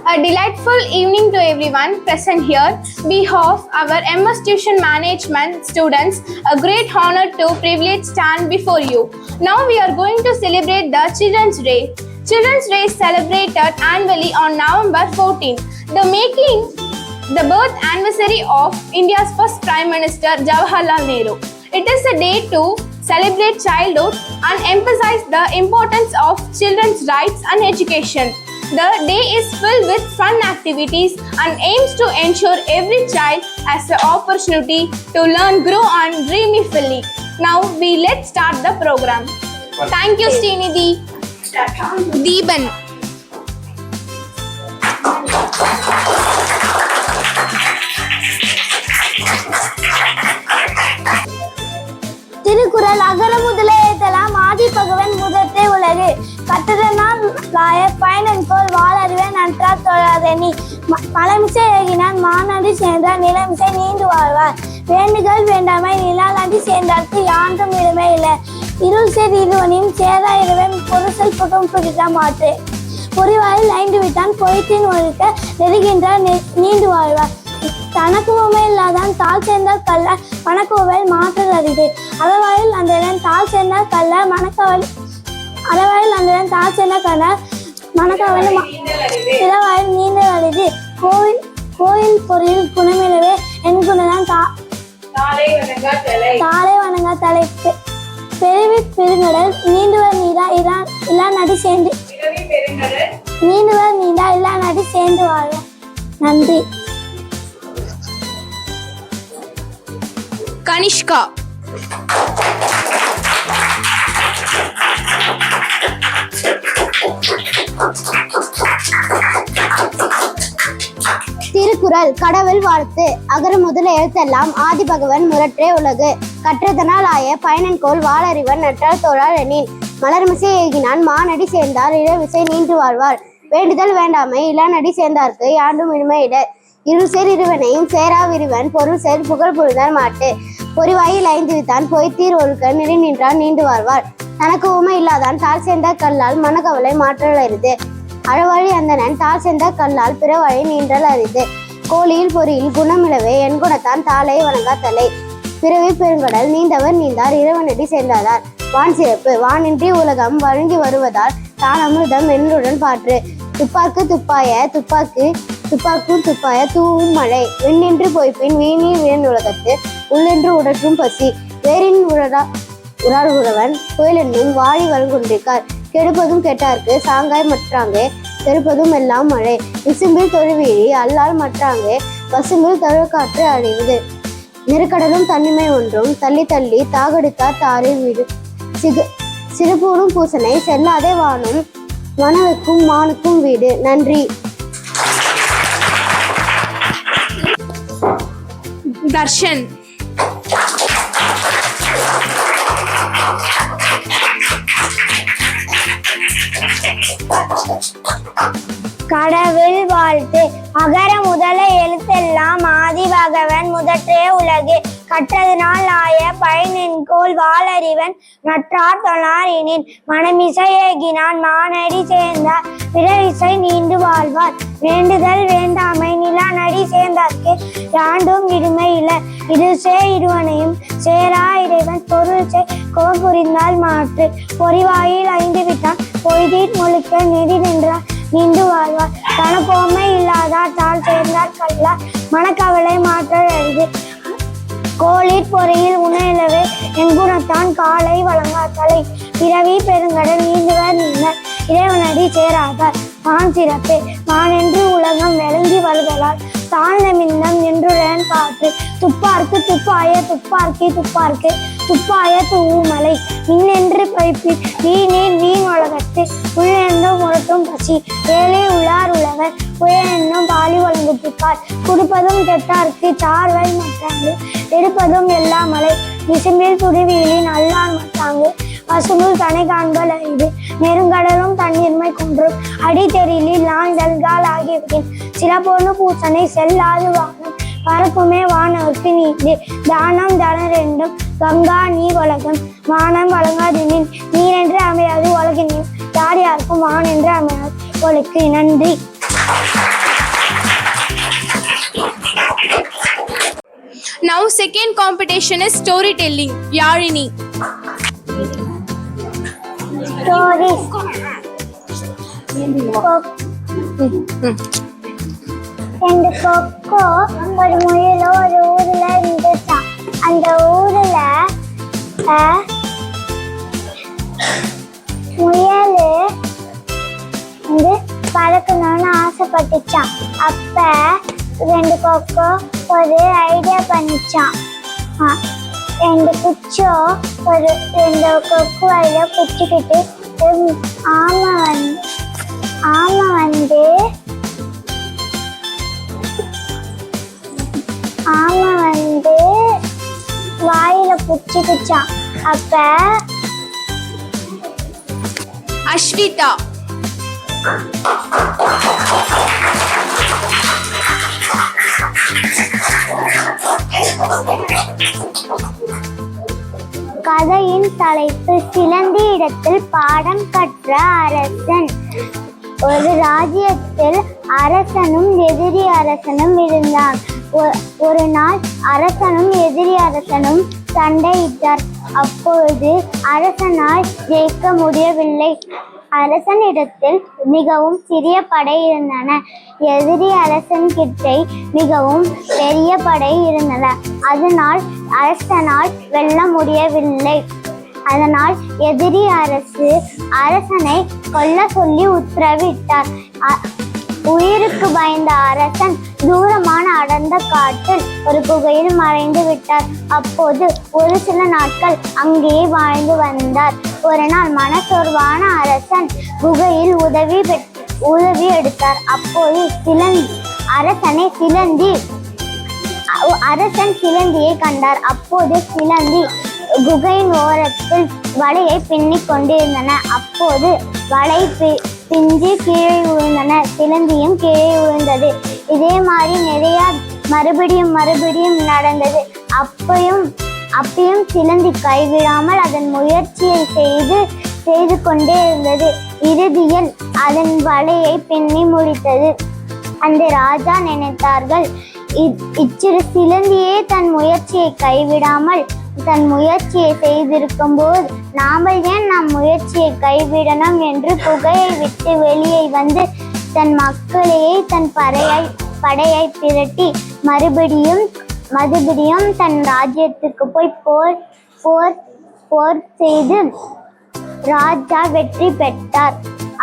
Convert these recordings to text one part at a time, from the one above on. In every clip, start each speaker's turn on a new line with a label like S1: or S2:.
S1: A delightful evening to everyone present here. We have our M.S.Tuition management students a great honor to privilege stand before you. Now we are going to celebrate the Children's Day. Children's Day is celebrated annually on November 14. The birth anniversary of India's first Prime Minister Jawaharlal Nehru. It is a day to celebrate childhood and emphasize the importance of children's rights and education. The day is filled with fun activities and aims to ensure every child has the opportunity to learn, grow and dream fully. Now let's start the program. Thank you, Srinidhi. Deeban.
S2: Thirukkural அகர முதல எழுத்தெல்லாம் ஆதி பகவன் முதற்றே உலகு கற்றதனால் லாய பயனன்கோள் வாழறிவே நன்றார் தொழாதெனி மலமிசை ஏகினான் மானடி சேர்ந்தார் நிலமிசை நீண்டு வாழ்வார் வேண்டுகள் வேண்டாமை நிலாண்டி சேர்ந்தார்க்கு யாண்டும் இடமே இல்லை இருள் சேர் இருவனையும் சேரா இருவன் பொருசல் குற்றம் புரிக்க மாற்று பொறிவாயில் ஐந்து விட்டான் பொய்த்தின் ஒழுக்க நெருகின்றார் நீண்டு வாழ்வார் தனக்கு உமை இல்லாதான் தாள் சேர்ந்தால் கல்ல மணக்கோவல் மாற்றல் அரிது அளவாயில் அந்த தாள் சேர்ந்தால் கல்ல மணக்கவல் அளவாயில் அந்த தாள் சேர்ந்தால் கல்ல மணக்கவல் இளவாயில் நீண்டல் அரிது கோயில் பொறியில் குணமிலவே என் குணதான் தாளை வணங்கா தலை பெருவி பெருங்கடல் நீண்டுவர் நீடா இல்லா நடி சேர்ந்து நீண்டுவர் நீடா இல்லா நடி சேர்ந்து வாழ. நன்றி.
S1: Kanishka.
S2: திருக்குறள் கடவுள் வாழ்த்து அகர முதல எழுத்தெல்லாம் ஆதி பகவன் முரற்றே உலகு கற்றதனால் ஆய பயனன்கோள் வாழறிவன் நற்றார் தோழார் எனின் மலர்மிசை ஏகினான் மானடி சேர்ந்தார் இளவிசை நீண்டு வாழ்வார் வேண்டுதல் வேண்டாமை இளநடி சேர்ந்தார்க்கு யாண்டும் இனிமை இட இருள் சேர் இருவனையும் சேரா விரிவன் பொருள் சேர் புகழ் புரிந்தார் மாட்டு பொறிவாயில் ஐந்து வித்தான் பொய்த்தீர் ஒழுக்க நெறி நின்றான் நீண்டு வாழ்வார் தனக்கு உமை இல்லாதான் தாள் சேர்ந்த கல்லால் மனக்கவலை மாற்றல் அரிது அழவழி அந்தனன் தாள் சேர்ந்த கல்லால் பிற வழி நீன்றல் அரிது கோழியில் பொறியில் குணமிழவே என் குணத்தான் தாளை வணங்கா தலை பிறவி பெருங்கடல் நீந்தவர் நீந்தார் இரவனடி சேர்ந்தாதார் வான் சிறப்பு வானின்றி உலகம் வழங்கி வருவதால் தான் அமிர்தம் என்றுடன் பாற்று துப்பாக்கு துப்பாய துப்பாக்கும் துப்பாய தூவும் மழை விண்ணின்று பொய்ப்பின் வீணில் வீண் உலகத்து உள்ளென்று உடற்றும் பசி வேரின் உறார் உறவன் புயல் என்னும் வாழி வழங்குன்றிருக்கார் கெடுப்பதும் கெட்டார்க்கு சாங்காய் மற்றாங்கே பெருப்பதும் எல்லாம் மழை விசும்பில் தொழுவீழி அல்லால் மற்றாங்கே பசும்பில் தழுக்காற்று அழிவுது நெருக்கடலும் தன்னிமை ஒன்றும் தள்ளி தள்ளி தாகடித்தார் தாரில் வீடு சிறுபூரும் பூசனை செல்லாதே வானும் மனவுக்கும் மானுக்கும் வீடு. நன்றி.
S1: Darshan.
S2: கடவுள் வாழ்த்து அகர முதல எழுத்தெல்லாம் ஆதி பகவன் முதற்றே உலகு கற்றதனால் ஆய பயனன்கோள் வாழறிவன் நற்றார் தொழார் எனின் மனமிசை ஏகினான் மானடி சேர்ந்தார் பிறவிசை நீண்டு வாழ்வார் வேண்டுதல் வேண்டாமை நிலா நடி சேர்ந்தார்க்கு யாண்டும் இடுமை இல்லை இருள் சே இருவனையும் சேரா இறைவன் பொருள் சே கோல் புரிந்தால் மாற்று பொறிவாயில் ஐந்து விட்டான் பொய்தீர் முழுக்க நெறி நின்றார் நீண்டு வாழ்வார் தனக்கோமை இல்லாதார் தாள் சேர்ந்தார் கல்லா மனக்கவலை மாற்றல் அரிது கோளிற் பொறியில் உணவிலவே என் குணத்தான் காலை வழங்கா தலை பிறவி பெருங்கடல் நீந்துவர் நீந்தார் இறைவனடி சேராதார் வான் சிறப்பே வானென்று உலகம் விளங்கி வருதலால் தாழ்ந்த மின்னம் என்றுடன் காற்று துப்பார்க்கு துப்பாய துப்பாய தூமலை மின்னென்று பைப்பி வீணீர் வீண் உலகத்து உள்ளென்றும் உரட்டும் பசி ஏழை உள்ளார் உழவர் புயலென்னும் பாலி வழங்குப்பிப்பார் குடுப்பதும் கெட்டார்க்கு தார்வை மற்றாங்கு எடுப்பதும் எல்லா மலை விசும்பில் துருவியலின் அல்லால் மற்றாங்கு பசுமுள் தனை காண்பல் அறிவு நெருங்கடலும் தண்ணீர்மை கொன்றும் அடித்தெறிலில் நாய்தல்கால் ஆகியவற்றின் சிறப்பொன்னு பூசனை செல்லாது வானம் பரப்புமே வானவர்க்கு நீண்டு தானம் தனரெண்டும் கங்கா நீர் உலகம் வானம் வழங்காதெனின் நீரென்று அமையாது உலகினில் யார் யாருக்கும் வான் என்று அமையாது உங்களுக்கு நன்றி.
S1: Now second competition is storytelling. Yarini.
S2: Stories. ரெண்டு கொக்கோ ஒரு முயலோ ஒரு ஊர்ல இருந்துச்சான். அந்த ஊர்ல முயல் வந்து பறக்கணும்னு ஆசைப்பட்டுச்சான். அப்ப ரெண்டு கொக்கோ ஒரு ஐடியா பண்ணிச்சான். ரெண்டு குச்சோ ஒரு ரெண்டு கொக்கு வழியா குச்சிக்கிட்டு ஆமை வந்து வாயில புடிச்சுக்கிச்சான். அப்ப
S1: Ashvita.
S2: கதையின் தலைப்பு சிலந்தி இடத்தில் பாடம் கற்ற அரசன். ஒரு ராஜ்யத்தில் அரசனும் எதிரி அரசனும் இருந்தான். ஒரு நாள் அரசனும் எதிரி அரசனும் சண்டையிட்டார். அப்பொழுது அரசனால் ஜெயிக்க முடியவில்லை. அரசனிடத்தில் மிகவும் சிறிய படை இருந்தன. எதிரி அரசன் கிட்டே மிகவும் பெரிய படை இருந்தன. அதனால் அரசனால் வெல்ல முடியவில்லை. அதனால் எதிரி அரசனை கொல்ல சொல்லி உத்தரவிட்டார். உயிருக்கு பயந்த அரசன் தூரமான அடர்ந்த காட்டில் ஒரு குகையில் மறைந்து விட்டார். அப்போது ஒரு சில நாட்கள் அங்கேயே வாழ்ந்து வந்தார். ஒரு நாள் மனசோர்வான அரசன் குகையில் உதவி எடுத்தார். அப்போது அரசன் சிலந்தியை கண்டார். அப்போது சிலந்தி குகையின் ஓரத்தில் வலையை பின்னிக் கொண்டிருந்தன. அப்போது வலை பிஞ்சு கீழே விழுந்தன. சிலந்தியும் கீழே விழுந்தது. இதே மாதிரி நிறைய மறுபடியும் நடந்தது. அப்பயும் சிலந்தி கைவிடாமல் அதன் முயற்சியை செய்து கொண்டே இருந்தது. இறுதியில் அதன் வலையை பின்னி முடித்தது. அந்த ராஜா நினைத்தார்கள், இச்சிறு சிலந்தியே தன் முயற்சியை கைவிடாமல் தன் முயற்சியை செய்திருக்கும் போது நாமல் ஏன் நம் முயற்சியை கைவிடணும் என்று குகையை விட்டு வெளியே வந்து தன் மக்களையே தன் படையை திரட்டி மறுபடியும் தன் ராஜ்யத்துக்கு போய் போர் செய்து ராஜா வெற்றி பெற்றார்.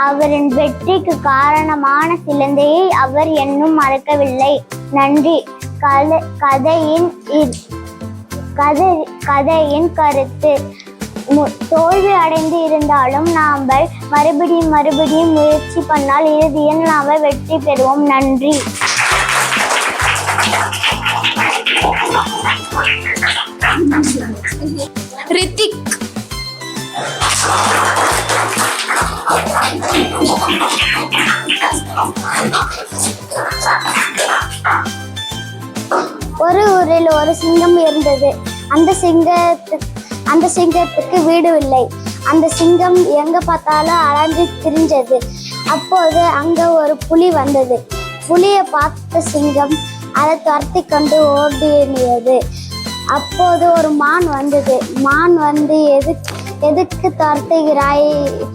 S2: அவரின் வெற்றிக்கு காரணமான சிலந்தையை அவர் இன்னும் மறக்கவில்லை. நன்றி. கதையின் கருத்து: தோல்வி அடைந்து இருந்தாலும் நாம் மறுபடியும் முயற்சி பண்ணால் இறுதியில் நாம் வெற்றி பெறுவோம். நன்றி.
S1: ரித்திக்.
S2: ஒரு ஊரில் ஒரு சிங்கம் இருந்தது. அந்த சிங்கத்துக்கு வீடு இல்லை. அந்த சிங்கம் எங்க பார்த்தாலும் அலைஞ்சு திரிஞ்சது. அப்போது அங்க ஒரு புலி வந்தது. புலியை பார்த்த சிங்கம் அதை துரத்தி கொண்டு ஓடியது. அப்போது ஒரு மான் வந்தது. மான் வந்து எதுக்கு துரத்துகிறாய்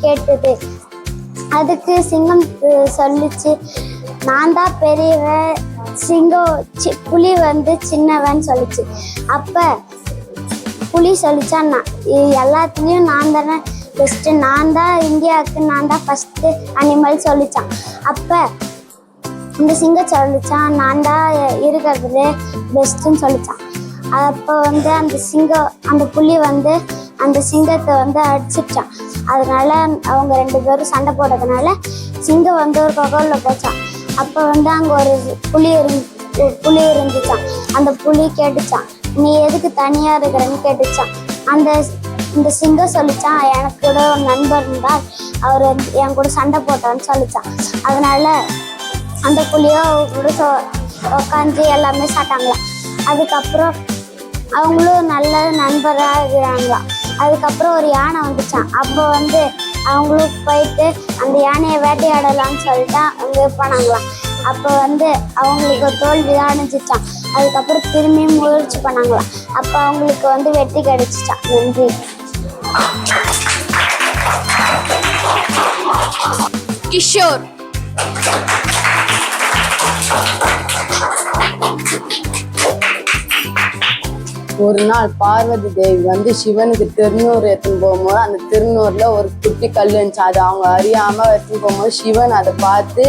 S2: கேட்டது. அதுக்கு சிங்கம் சொல்லிச்சு, நான் தான் பெரியவன், புலி வந்து சின்னவன் சொல்லிச்சு. அப்ப புலி சொல்லிச்சா, எல்லாத்துலேயும் நான் தானே பெஸ்ட்டு, நான் தான் இந்தியாவுக்கு நான் தான் ஃபஸ்ட்டு அனிமல் சொல்லிச்சான். அப்போ இந்த சிங்கம் சொல்லிச்சான், நான் தான் இருக்கிறதுலே பெஸ்ட்டுன்னு சொல்லிச்சான். அப்போ வந்து அந்த புலி வந்து அந்த சிங்கத்தை வந்து அடிச்சிட்டான். அதனால அவங்க ரெண்டு பேரும் சண்டை போட்டதுனால சிங்கம் வந்து ஒரு குகையில் போச்சான். அப்போ வந்து அங்கே ஒரு புலி இருந்துச்சான். அந்த புலி கேட்டுச்சான், நீ எதுக்கு தனியாக இருக்கிறன்னு கேட்டுச்சான். இந்த சிங்கம் சொல்லிச்சான், எனக்கு கூட ஒரு நண்பர் இருந்தால் அவர் என் கூட சண்டை போட்டான்னு சொல்லிச்சான். அதனால அந்த புலியோ கூட உட்காந்து எல்லாமே சாப்பிட்டாங்களாம். அதுக்கப்புறம் அவங்களும் நல்ல நண்பராக இருக்கிறாங்களாம். அதுக்கப்புறம் ஒரு யானை வந்துச்சான். அப்போ வந்து அவங்களும் போயிட்டு அந்த யானையை வேட்டையாடலான்னு சொல்லிட்டு அவங்க போனாங்களாம். அப்போ வந்து அவங்களுக்கு ஒரு தோல்வி தான் அடைஞ்சிச்சான். அதுக்கப்புறம் திரும்பியும் முயற்சி பண்ணாங்களாம். அப்போ அவங்களுக்கு வந்து வெற்றி கிடைச்சிச்சான். நன்றி.
S1: கிஷோர்.
S3: ஒரு நாள் பார்வதி தேவி வந்து சிவனுக்கு திருநூறு எடுத்துன்னு போகும்போது அந்த திருநூறுல ஒரு குட்டி கல் இருந்துச்சு. அது அவங்க அறியாம எடுத்துன்னு போகும்போது சிவன் அதை பார்த்து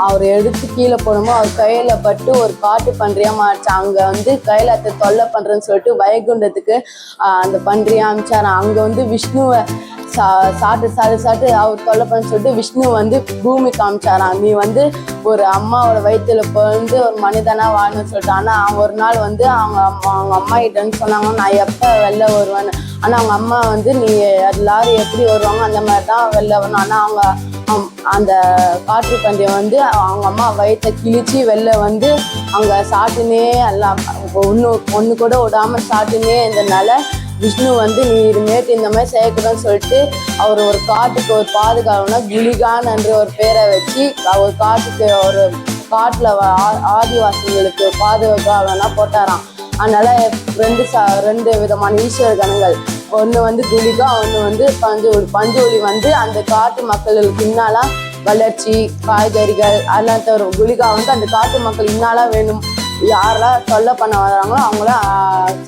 S3: அவர் எடுத்து கீழே போடும்போது அவர் கையில பட்டு ஒரு காட்டு பன்றியா மாறிச்சு. அங்க வந்து கைலாத்தை தொல்லை பண்றேன்னு சொல்லிட்டு வைகுண்டத்துக்கு அந்த பன்றியா அமிச்சாரு. அங்க வந்து விஷ்ணுவை சாட்டு அவர் தொல்லை பண்ண சொல்லிட்டு விஷ்ணு வந்து பூமி காமிச்சாராம். நீ வந்து ஒரு அம்மாவோட வயிற்றுல வந்து ஒரு மனிதனா வாழணும்னு சொல்லிட்டு. ஆனா ஒரு நாள் வந்து அவங்க அம்மா கிட்டன்னு சொன்னாங்க, நான் எப்ப வெளில வருவேன்னு. ஆனா அவங்க அம்மா வந்து நீ எல்லாரும் எப்படி வருவாங்க அந்த மாதிரி தான் வெளில வரணும். ஆனா அவங்க அந்த காற்று பந்தயம் வந்து அவங்க அம்மா வயிற்றை கிழிச்சு வெளில வந்து அங்க சாட்டுனே எல்லாம் ஒன்று கூட விடாம சாட்டுனே இருந்ததுனால விஷ்ணு வந்து நீ இதுமேட்டு இந்த மாதிரி செய்யக்கூடாதுன்னு சொல்லிட்டு அவர் ஒரு காட்டுக்கு ஒரு பாதுகாவலனா குலிகான் என்ற ஒரு பேரை வச்சு ஒரு காட்டுக்கு ஒரு காட்டுல ஆதிவாசிகளுக்கு பாதுகாவலனா போட்டாராம். அதனால ரெண்டு விதமான ஈஸ்வர கணங்கள், ஒன்று வந்து குலிகா, ஒன்று வந்து பஞ்சொலி வந்து அந்த காட்டு மக்களுக்கு இன்னாலாம் வளர்ச்சி காய்கறிகள் அதெல்லாம் தரும். குலிகா வந்து அந்த காட்டு மக்கள் இன்னாலாம் வேணும், யாரெல்லாம் தொல்லை பண்ண வர்றாங்களோ அவங்கள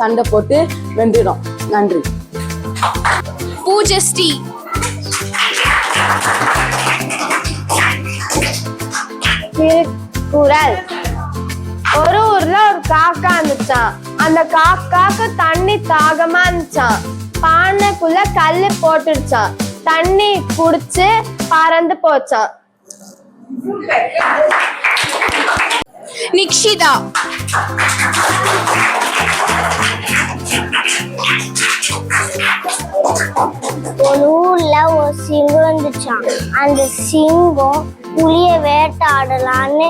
S3: சண்டை போட்டு வென்றிடும். நன்றி.
S1: பூஜஸ்ரீ.
S4: திருக்குறள். ஒரு ஊர்ல ஒரு காக்கா இருந்துச்சான். அந்த காக்காக்கு தண்ணி தாகமா இருந்துச்சான். பானைக்குள்ள கல்லு போட்டுடுச்சான். தண்ணி குடிச்சு பறந்து போச்சான்.
S1: நிக்ஷிதா.
S2: ஒரு ஊர்ல ஒரு சிங்கம் இருந்துச்சான். அந்த சிங்கம் புலிய வேட்டாடலான்னு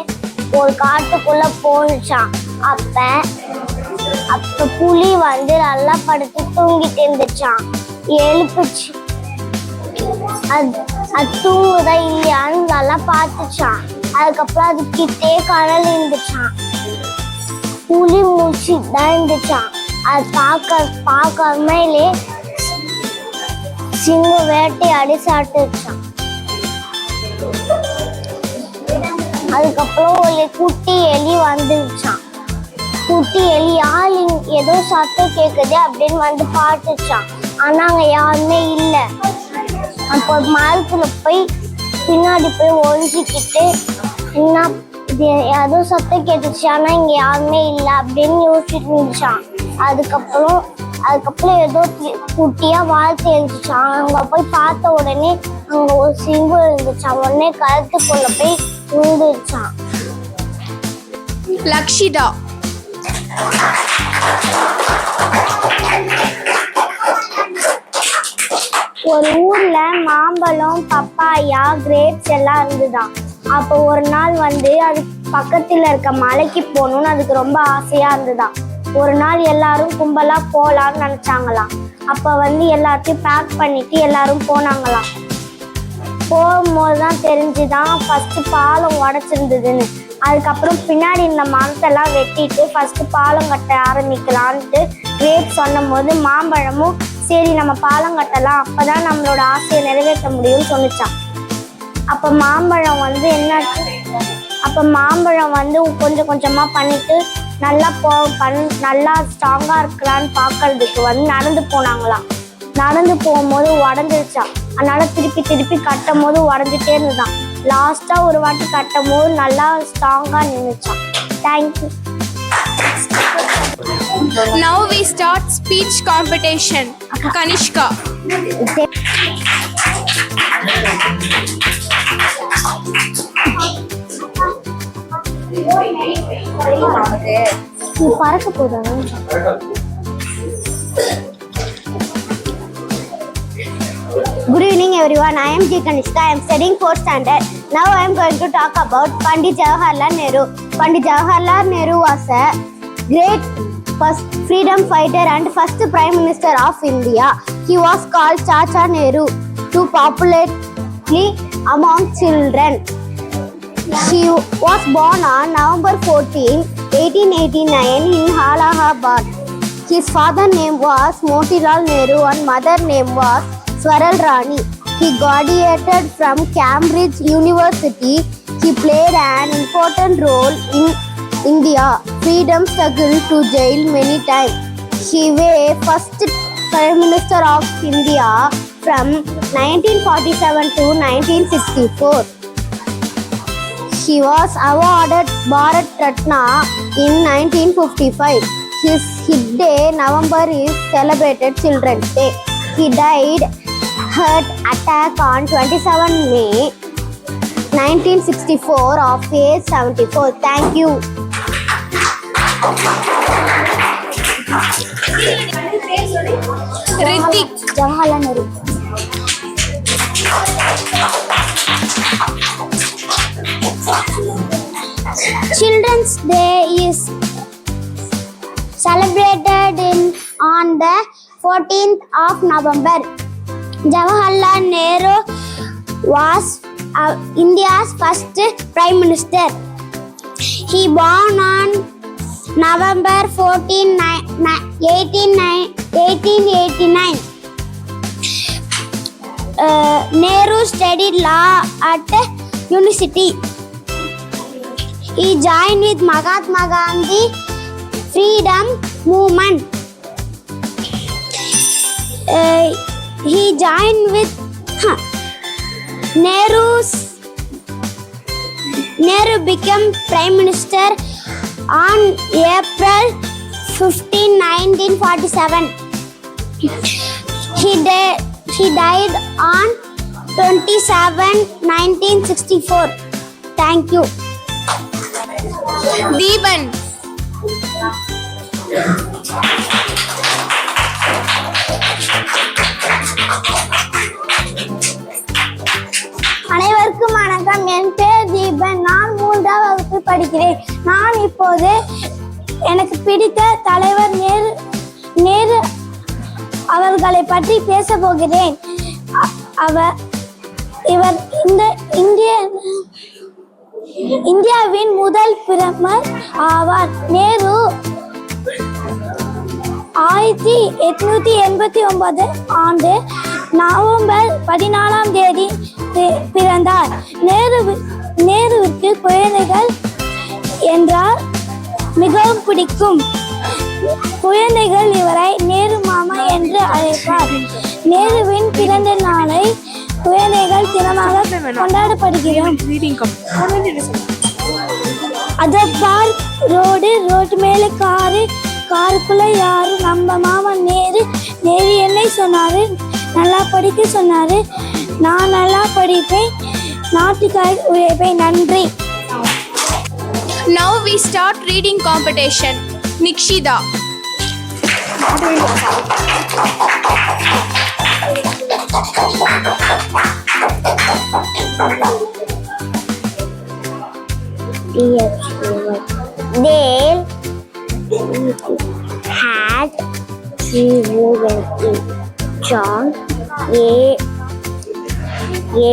S2: ஒரு காட்டுக்குள்ள போனுச்சான். அப்ப புலி வந்து நல்லா படுத்து தூங்கிட்டு இருந்துச்சான். எழுப்புச்சு. அது தூங்குதா இல்லையான்னு நல்லா பார்த்துச்சான். அதுக்கப்புறம் அது கிட்டே கடல் இருந்துச்சான். புலி முடிச்சுட்டு தான் இருந்துச்சான். அது பார்க்காமலே சிங்கம் வேட்டையாடி சாப்பிட்டுச்சான். அதுக்கப்புறம் ஒரு குட்டி எலி வந்துச்சான். குட்டி எலி ஏதோ சத்தம் கேட்குது அப்படின்னு வந்து பார்த்துச்சான். ஆனா அங்க யாருமே இல்லை. அப்போ மரத்துல போய் பின்னாடி போய் ஒழிஞ்சிக்கிட்டு என்ன ஏதோ சத்தம் கேட்டுச்சு, ஆனா இங்க யாருமே இல்லை அப்படின்னு யோசிச்சுட்டு இருந்துச்சான். அதுக்கப்புறம் ஏதோ குட்டியா வாழ்த்து எழுந்துச்சான். அங்க போய் பார்த்த உடனே அங்க ஒரு சிங்கம் இருந்துச்சான். உடனே கழுத்துக்குள்ள போய் விழுந்துச்சான்.
S1: லக்ஷிதா.
S2: ஒரு ஊர்ல மாம்பழம், பப்பாயா, கிரேப்ஸ் எல்லாம் இருந்துதான். அப்போ ஒரு நாள் வந்து அது பக்கத்துல இருக்க மலைக்கு போகணும்னு அதுக்கு ரொம்ப ஆசையா இருந்துதான். ஒரு நாள் எல்லாரும் கும்பலா போலான்னு நினைச்சாங்களாம். அப்ப வந்து எல்லாத்தையும் பேக் பண்ணிட்டு எல்லாரும் போனாங்களாம். போகும்போதுதான் தெரிஞ்சுதான் ஃபர்ஸ்ட் பாலம் உடைச்சிருந்ததுன்னு. அதுக்கப்புறம் பின்னாடி இந்த மரத்தெல்லாம் வெட்டிட்டு ஃபர்ஸ்ட் பாலம் கட்ட ஆரம்பிக்கலான்ட்டு கிரேப் சொன்னும் போது மாம்பழமும் சரி நம்ம பாலம் கட்டலாம், அப்பதான் நம்மளோட ஆசையை நிறைவேற்ற முடியும்னு சொன்னிச்சான். அப்ப மாம்பழம் வந்து கொஞ்சம் கொஞ்சமா பண்ணிட்டு நல்லா ஸ்ட்ராங்கா இருக்கலான்னு பாக்குறதுக்கு வந்து நடந்து போனாங்களாம். நடந்து போகும்போது உடஞ்சிருச்சான். அதனால திருப்பி கட்டும் போது உடஞ்சிட்டே இருந்துதான். லாஸ்டா ஒரு வாட்டி கட்டும் போது நல்லா ஸ்ட்ராங்கா நின்னுச்சான். Thank you.
S1: Now we start speech competition. Kanishka.
S2: பறக்க போதாங்க. Good evening everyone. I am G. Kanishka. I am studying 4th standard. Now I am going to talk about Pandit Jawaharlal Nehru. Pandit Jawaharlal Nehru was a great first freedom fighter and first Prime Minister of India. He was called Chacha Nehru to popularly among children. She was born on November 14, 1889 in Allahabad. His father's name was Motilal Nehru and mother's name was Swaral Rani. He graduated from Cambridge University. He played an important role in India freedom struggle to jail many times. He was first Prime Minister of India from 1947 to 1964. He was awarded Bharat Ratna in 1955. His day November is celebrated Children's Day. He died heart attack on 27 May 1964 of age 74. Thank you.
S1: Ritik.
S2: Jawaharlal Nehru. Children's Day is celebrated on the 14th of November. Jawaharlal Nehru was India's first Prime Minister. He born on November 14, 1889. Nehru studied law at university. He joined with Mahatma Gandhi freedom movement. He joined with Nehru became Prime Minister on April 15, 1947. He died on 27, 1964. Thank you.
S1: Deepan.
S2: அனைவருக்கும் வணக்கம். என் பேர் தீபன். நான் 3ஆம் வகுப்பு படிக்கிறேன். நான் இப்போது எனக்கு பிடித்த தலைவர் நேரு அவர்களை பற்றி பேச போகிறேன். இவர் இந்தியாவின் முதல் பிரதமர் ஆவார். நேரு 1889 ஆண்டு நவம்பர் 14ஆம் தேதி பிறந்தார். நேருவிற்கு குழந்தைகள் என்றால் மிகவும் பிடிக்கும். குழந்தைகள் இவரை நேரு மாமா என்று அழைப்பார். நேருவின் பிறந்த நாளை குழந்தைகள் தினமாக கொண்டாடப்படுகிறோம். அதை பார்க் ரோடு மேல காருக்குள்ள யாரு நம்ம மாமா நேரு என்னை சொன்னாரு, நல்லா படிக்க சொன்னாரு. நான் நல்லா படிப்பேன், நாட்டுக்காக உழைப்பேன். நன்றி.
S1: Now we start reading competition. Nikshida.
S2: They had John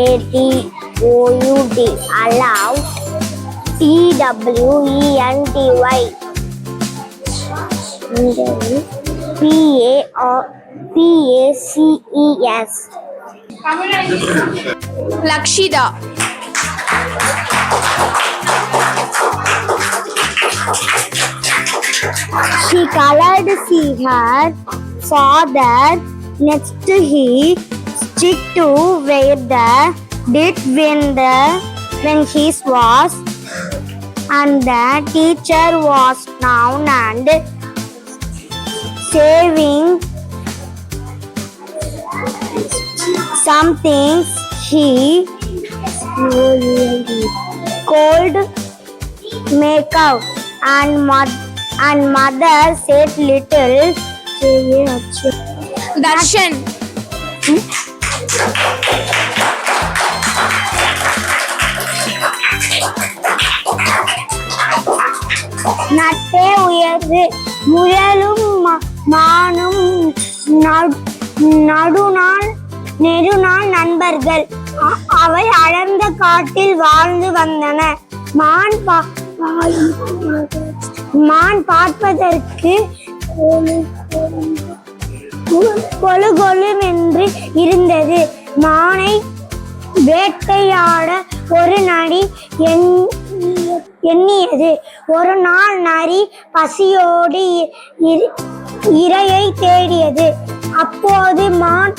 S2: A.T.O.U.D. allow TWENTY PACES.
S1: Lakshida.
S2: She colored her father next he stick to where the did when he was, and the teacher was down and saving some things he could make out, and mother said little
S1: Darshan.
S2: நட்டே உயர்வு முயலும் மானும் நெடுநாள் நண்பர்கள். அவை அடர்ந்த காட்டில் வாழ்ந்து வந்தன. மான் மான் பார்ப்பதற்கு கொழு கொழுவென்று இருந்தது. மானை வேட்டையாட ஒரு நரி எண்ணியது. ஒரு நாள் நரி பசியோடு இரையை தேடியது. அப்போது மான்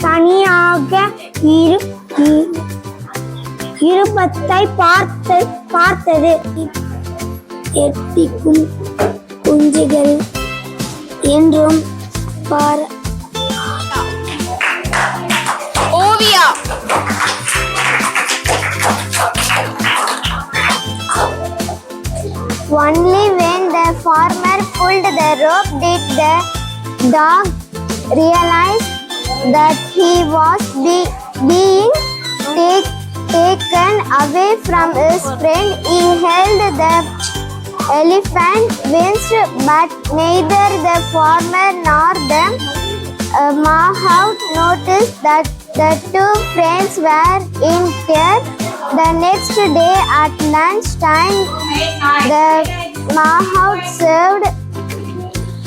S2: தனியாக இருப்பத்தை பார்த்தது. எட்டிக்கும் குஞ்சுகள் என்றும்
S1: Oviya.
S2: Only when the farmer pulled the rope did the dog realize that he was being taken away from his friend. He held the elephant winced, but neither the farmer nor the mahout noticed that the two friends were in fear. The next day at lunchtime, the mahout served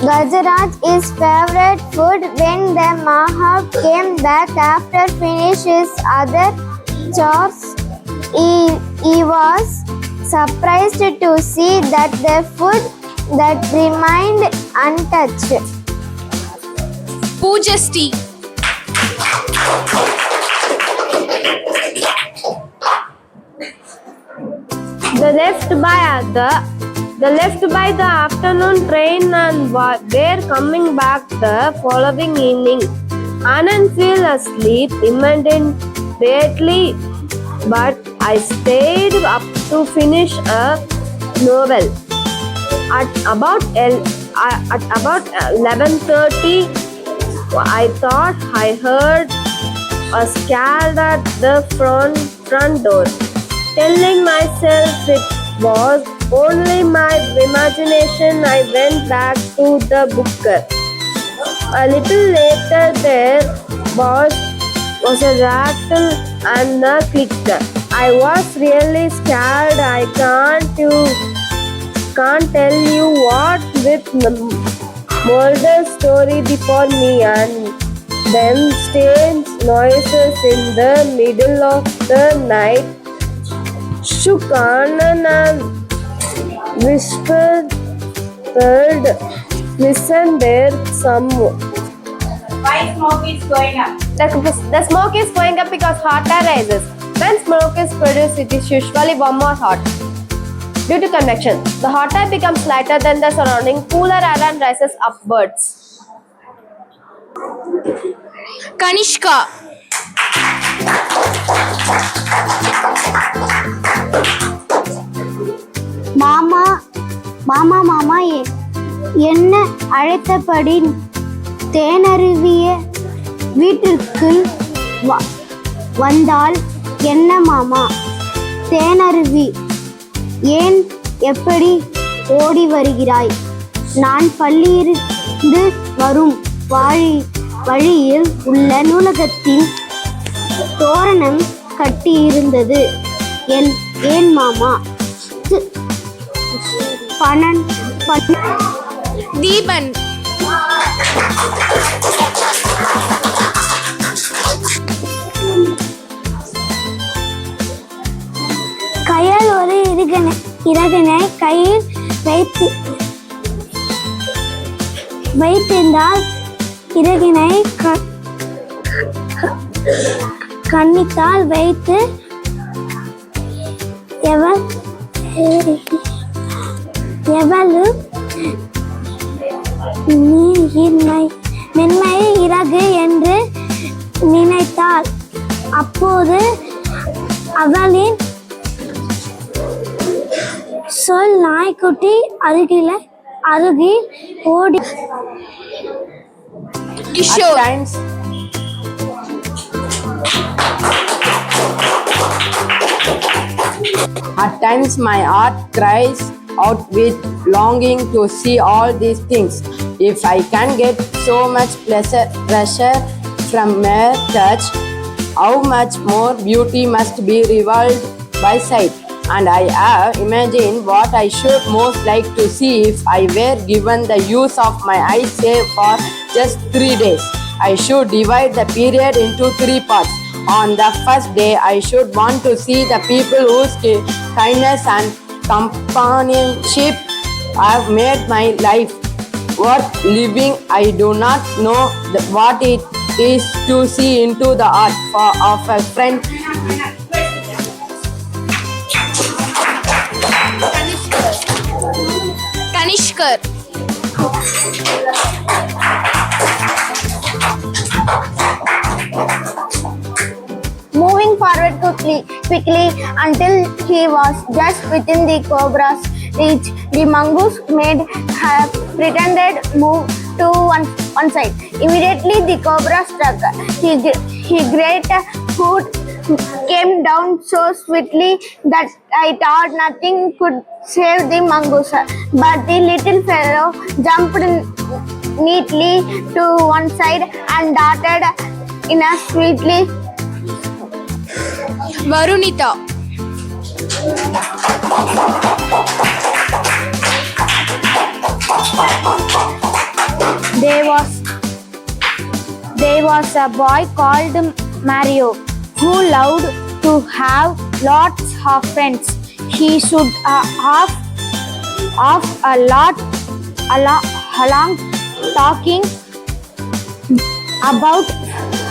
S2: Gajaraj his favorite food. When the mahout came back after finishing his other chores, he was surprised to see that the food that remained untouched.
S1: Pujasti.
S4: They left by the afternoon train and were coming back the following evening. Anand fell asleep immediately, but I stayed up to finish a novel. At about 11:30, I thought I heard a scared at the front door. Telling myself it was only my imagination, I went back to the booker. A little later, there was a rattle and a click. I was really scared. I can't tell you what, with Mulder's story before me and then strange noises in the middle of the night shook Anand and whispered, "Listen, there's someone."
S5: Why smoke is going up?
S4: The smoke is going up because hot air rises. When smoke is produced, it is usually warm or hot. Due to convection, the hot air becomes lighter than the surrounding cooler air and rises upwards.
S1: Kanishka.
S2: மாமா என்ன அழைத்தபடி தேனருவிய வீட்டிற்குள் வந்தால் என்ன மாமா? தேனருவி, ஏன் எப்படி ஓடி வருகிறாய்? நான் பள்ளியிலிருந்து வரும் வழியில் உள்ள நூலகத்தின் தோரணம் கட்டியிருந்தது. ஏன் மாமா?
S1: தீபன்.
S2: கையால் ஒரு இறகினை கையில் வைத்திருந்தால் இறகினை கண்ணித்தால் வைத்து எவ்வளவு மென்மை இறகு என்று நினைத்தாள். அப்போது அவளின் சொல் நாய்க்குட்டி அருகில் ஓடி.
S3: At times my heart cries out with longing to see all these things. If I can get so much pleasure from mere touch, how much more beauty must be revealed by sight. and I have imagined what I should most like to see if I were given the use of my eyes, say for just 3 days. I should divide the period into 3 parts. On the first day, I should want to see the people whose kindness and companionship have made my life worth living. I do not know what it is to see into the heart of a friend.
S1: Kanishkar.
S2: Moving forward quickly until he was just within the cobra's reach, the mongoose made a pretended move to one side. Immediately the cobra struck. He great hood came down so swiftly that I thought nothing could save the mongoose. But the little fellow jumped neatly to one side and darted in a sweetly.
S1: Varunita.
S6: There was a boy called Mario who loved to have lots of friends. He should have a lot along talking about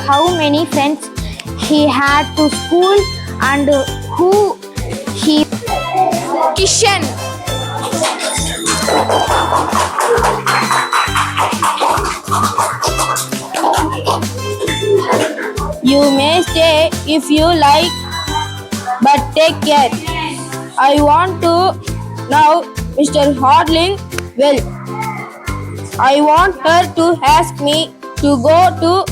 S6: how many friends he had to school and who he.
S1: Kishan.
S6: You may stay if you like, but take care. I want to know Mr. Hardling well. I want her to ask me to go to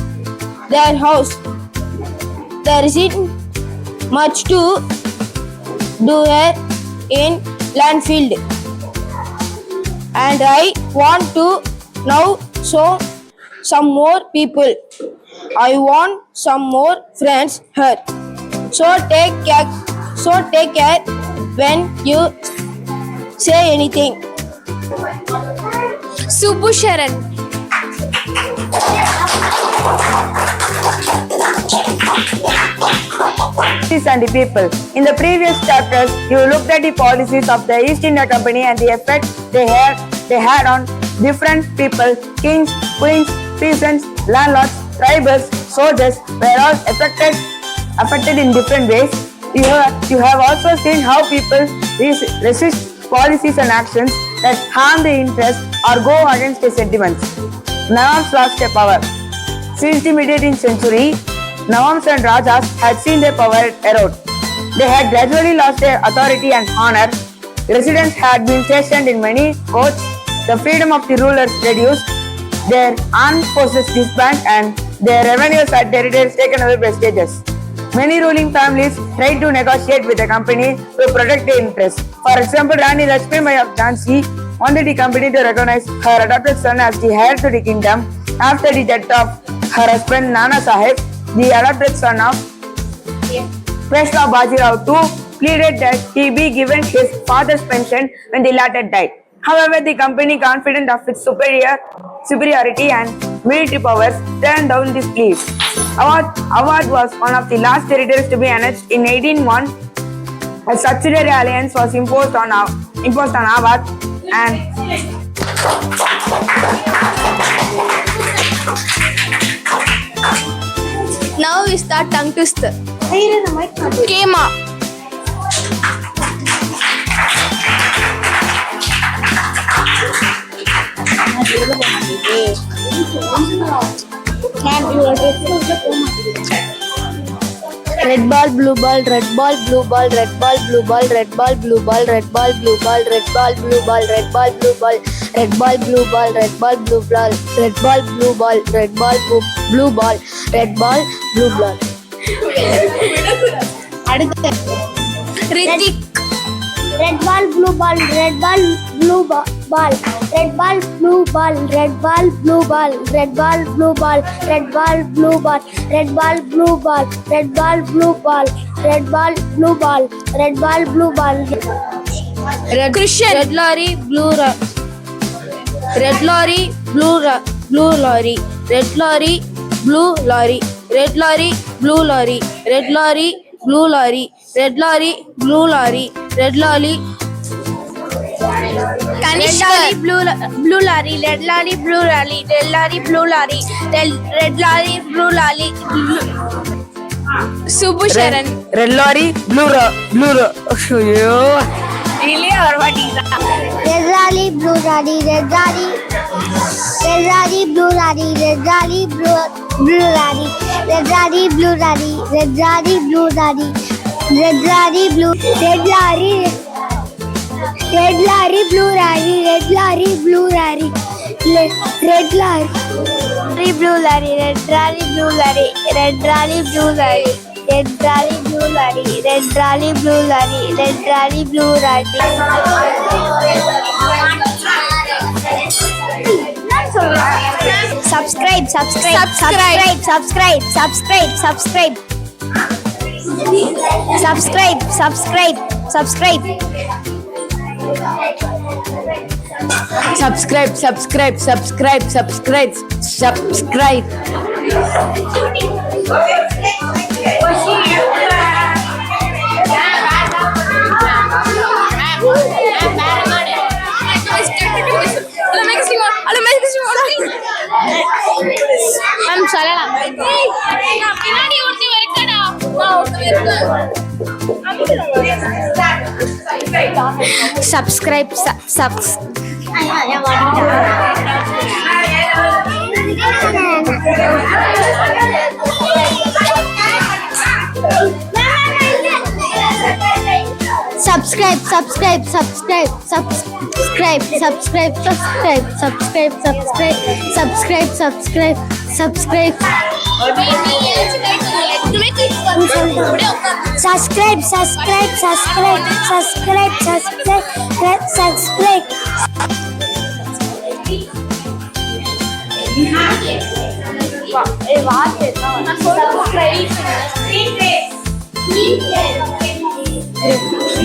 S6: their house. There isn't much to do here in Landfield, and I want to know some more people. I want some more friends here. So take care when you say anything.
S1: Subusharan.
S7: And the people. In the previous chapters, you looked at the policies of the East India Company and the effect they had on different people. Kings, queens, peasants, landlords, tribals, soldiers were all affected in different ways. You have also seen how people resist policies and actions that harm the interests or go against their sentiments. Nawabs lost their power. Since the mid-18th century, Nawabs and Rajas had seen their power erode. They had gradually lost their authority and honor. Residents had been stationed in many courts. The freedom of the rulers reduced. Their armed forces disbanded and their revenues and territories taken away by stages. Many ruling families tried to negotiate with the company to protect their interests. For example, Rani Lakshmi of Jhansi wanted the company to recognize her adopted son as the heir to the kingdom. After the death of her husband Nana Sahib, the adopted son of Peshwa Bajirao II pleaded that he be given his father's pension when the latter died. However, the company, confident of its superiority and military powers, turned down this plea. Awadh was one of the last territories to be annexed in 1801. A subsidiary alliance was imposed on Awadh and
S1: Now we start tongue twister. Kema.
S6: Red ball, blue ball, red ball, blue ball, red ball, blue ball, red ball, blue ball, red ball, blue ball, red ball, blue ball, red ball, blue ball, red ball, blue ball, red ball, blue ball, red ball, blue ball, red ball, blue ball, red ball, blue ball.
S1: Ritik.
S2: Red ball, blue ball, red ball, blue ball, red ball, blue ball, red ball, blue ball, red ball, blue ball, red ball, blue ball, red ball, blue ball, red ball, blue ball, red ball, blue ball, red ball, blue ball.
S1: Christian.
S6: Red lorry, red lorry, blue lorry, red lorry, blue lorry, red lorry, blue lorry, red lorry, blue lorry, red lorry, blue lorry, red lorry.
S1: Kanishkar.
S6: Blue lorry, red lorry, blue lorry, red lorry, blue lorry, red lorry, blue lorry.
S1: Subbu Sharan.
S7: Red lorry, blue ஐயோ இல்லையே வர மாட்டேங்குதா.
S2: Red lorry, blue lorry, red lorry, blue lorry, red lorry, blue lorry, red lorry, blue lorry, red lorry, blue lorry, red lorry, blue, red lorry, red lorry, blue lorry, red lorry, blue lorry, red lorry, blue lorry, red lorry, blue lorry, red lorry, blue lorry, red lorry, blue lorry, red lorry, blue lorry, red lorry, blue lorry. Subscribe.
S3: Subscribe.
S1: Ma'am சொல்லலாம். பின்னாடி ஒருத்தி இருக்கடா.
S6: Subscribe.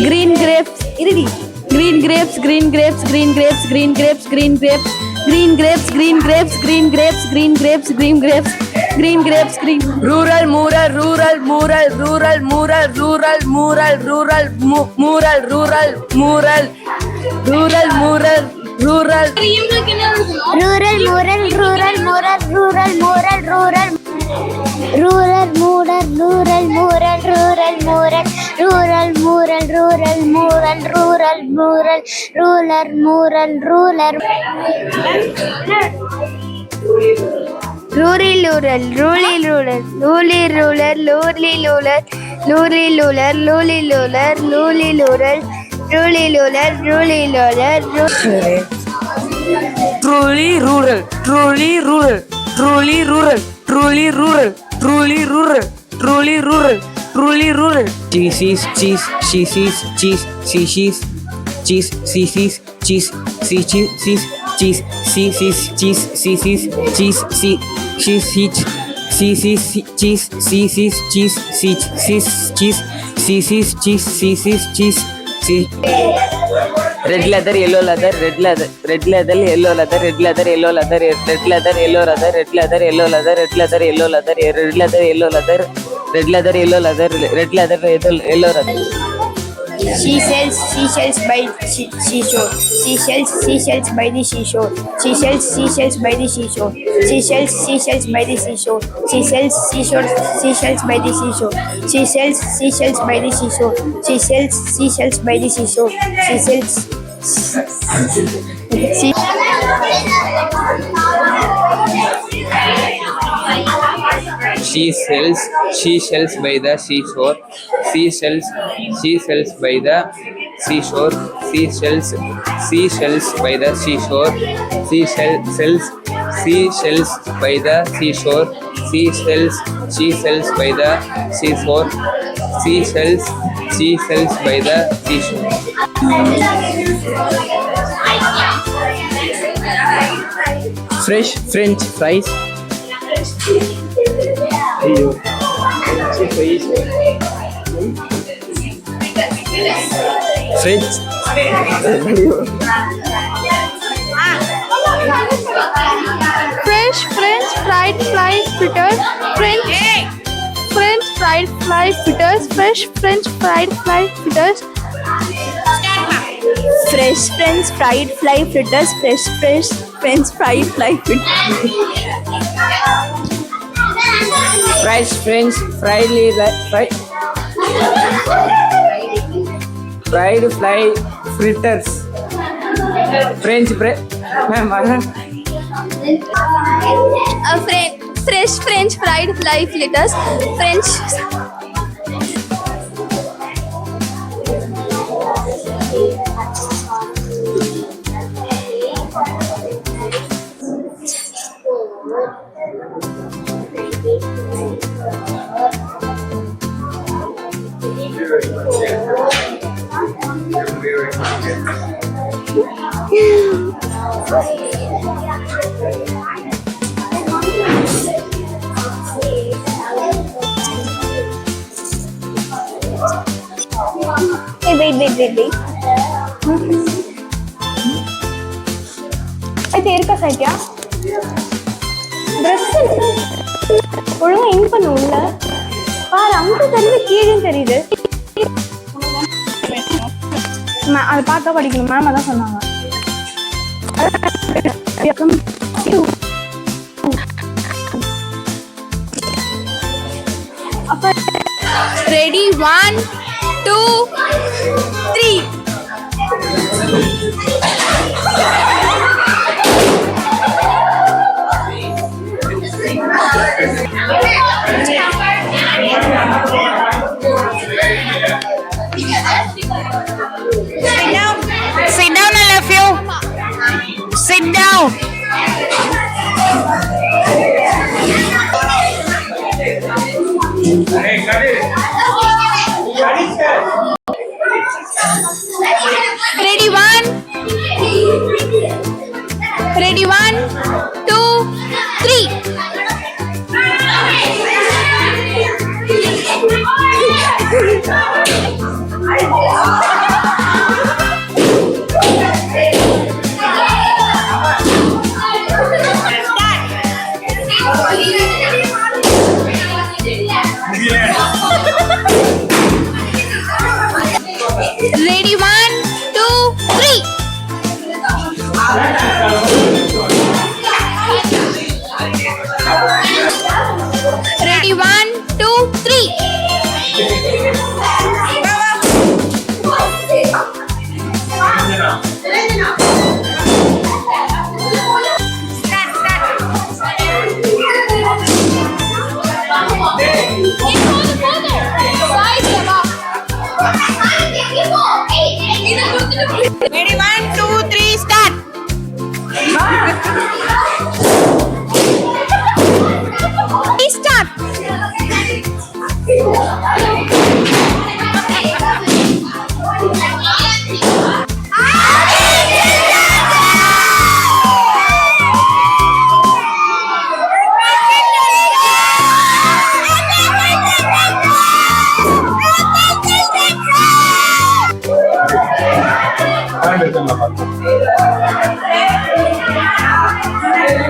S6: Green grapes. Green grapes.
S7: Rural. Red leather, yellow leather, red leather, yellow leather, red leather, yellow leather, red leather, yellow leather, red leather, yellow leather, red leather, yellow leather, red leather, yellow leather, red leather, yellow leather, red leather, yellow leather.
S6: Seashells by seashore. Seashells by the seashore. Seashells by the seashore. Seashells by the seashore. Seashells by the seashore. Seashells by the seashore. Seashells by the seashore.
S8: Seashells by the seashore. Seashells by the seashore. Seashells by the seashore. Seashells seashells by the seashore, seashells by the seashore, seashells by the seashore. Fresh French fries. French.
S1: Fresh French fried fly fritters. French fried fly fritters. Fresh French fried fly fritters.
S6: Fresh French fried fly fritters. Fresh French fried fly fritters.
S8: Fresh French fried fly fritters. French bread.
S1: Fresh French fried fly fritters. French. Hey, wait. இது இருக்கா சைட்டியா dress ஒழுங்கா இன் பண்ண உள்ள பாரு அங்க தெரியுது கீழே தெரியுது அதை பார்த்தா படிக்கணும் மேம் அதான் சொன்னாங்க அப்ப ready 1 2 3
S7: Sit down, all of you. Sit down.
S1: Ready, 1 2 3 Ready, 1 2 3 Ready, 1 2 3
S7: Ready, 1, 2, 3, start.
S1: Start.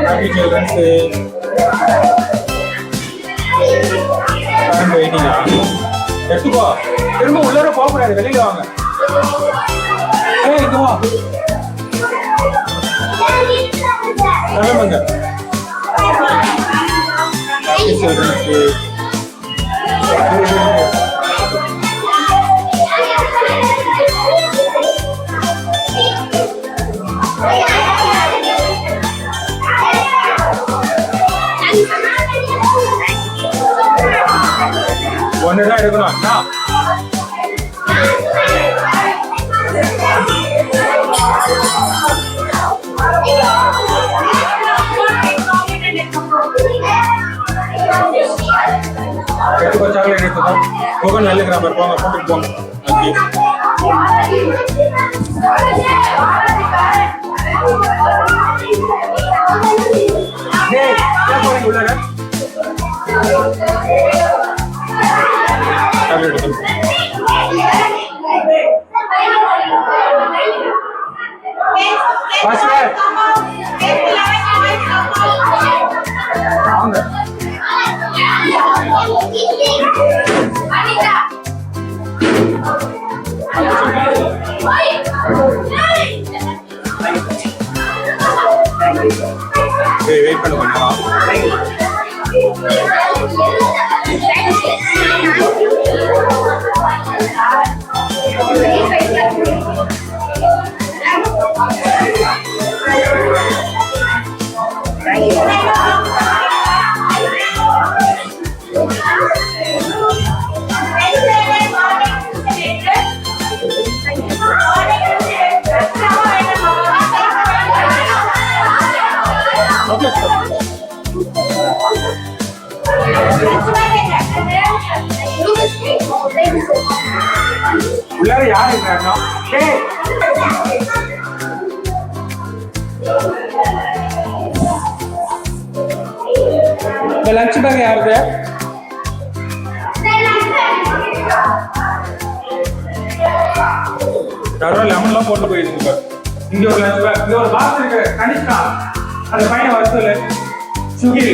S9: Happy Children's Day. I'm waiting. எடுத்துக்கோ திரும்ப உள்ளார போக கூடாது வெளியில வாங்க ஏய் இங்க வா கிளம்புங்க Happy Children's Day. ஒன்னுதான் எடுக்கணும் அண்ணா எடுத்துக்கோ சாக்லேட் எடுத்துக்கோ. கோகன் நல்ல கிராமர் போங்க கூட்டிட்டு போங்க. டேய் என்ன போறீங்க உள்ளார? சாக்லேட் எடுத்துக்கோ. பாஸ்டர் வாங்க. வெயிட் பண்ண கொஞ்சம். உள்ளார யார் இருக்காங்க? டேய் இந்த லஞ்ச் பேக் யாருது? யாரோ லெமன்லாம் போட்டு போயிருக்கீங்க. இங்க ஒரு லஞ்ச் பேக், இங்க ஒரு பாக்ஸ் இருக்கு. கனிஷ்கா அந்த பையனை வர சொல்லு. சுகில்